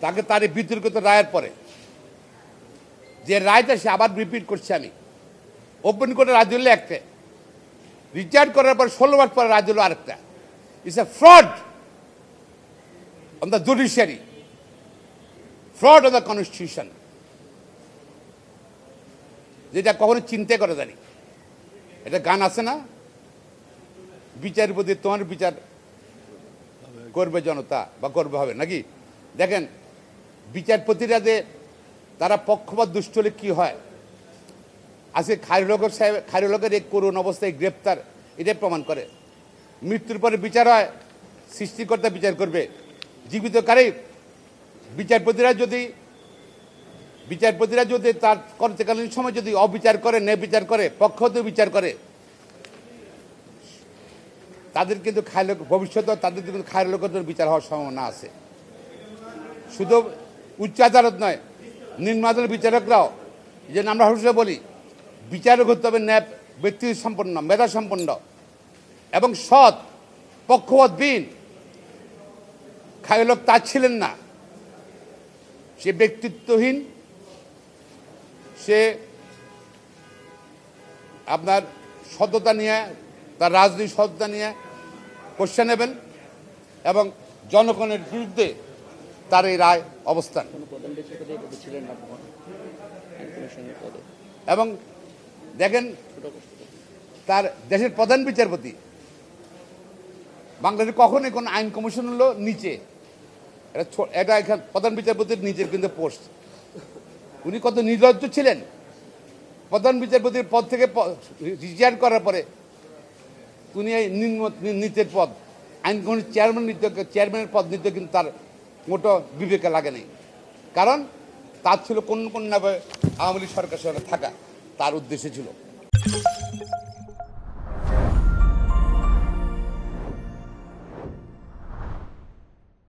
তাকে তার এই বিতর্কিত রায়ের পরে যে রায়টা সে আবার রিপিট করছে, আমি ওপেন করে রায় দিল একটা, রিটায়ার্ড করার পর 16 মাস পরে রায় দিল আরেকটা। It's a fraud on the judiciary, fraud on the constitution, যেটা কখনো চিন্তা করে জানি। এটা গান আছে না, বিচারের প্রতি তোমার বিচার করবে জনতা বা করবে হবে নাকি? দেখেন বিচারপতিরা যে তারা পক্ষপাত দুষ্ট হলে কী হয়, আজকে খায়রুল হকের এই করুণ অবস্থায় গ্রেপ্তার, এটাই প্রমাণ করে। মৃত্যুর পরে বিচার হয়, সৃষ্টিকর্তা বিচার করবে। জীবিত কারে বিচারপতিরা যদি তার কর্তকালীন সময় যদি অবিচার করে, ন্যায় বিচার করে, পক্ষপাত বিচার করে, তাদের কিন্তু ভবিষ্যতে তাদের কিন্তু খায়রুল হকের বিচার হওয়ার সম্ভাবনা আছে। শুধু উচ্চ আদালত নয়, নিম্ন আদালত বিচারকরাও, যে আমরা সবসময় বলি বিচারক হতে হবে ন্যায় ব্যক্তি সম্পন্ন, মেধা সম্পন্ন এবং সৎ, পক্ষপাতবিহীন। খায়রুল হক তা ছিলেন না, সে ব্যক্তিত্বহীন, সে আপনার সততা নিয়ে, তার রাজনৈতিক সততা নিয়ে কোশ্চেনেবল এবং জনগণের বিরুদ্ধে তার এই রায় অবস্থান। এবং দেখেন তার দেশের প্রধান বিচারপতি, বাংলাদেশে কখনোই কোনো আইন কমিশন হলো নিচে, এটা এখানে প্রধান বিচারপতির নিচের কিন্তু পোস্ট। উনি কত নির্লজ্জ ছিলেন, প্রধান বিচারপতির পদ থেকে রিটায়ার করার পরে উনি এই নিচের পদ আইন কমিশন চেয়ারম্যানের পদ নিতে কিন্তু তার মোটো বিবেকে লাগে নেই। কারণ তার ছিল কোন নামে আওয়ামী লীগ সরকারের সঙ্গে থাকা, তার উদ্দেশ্য ছিল।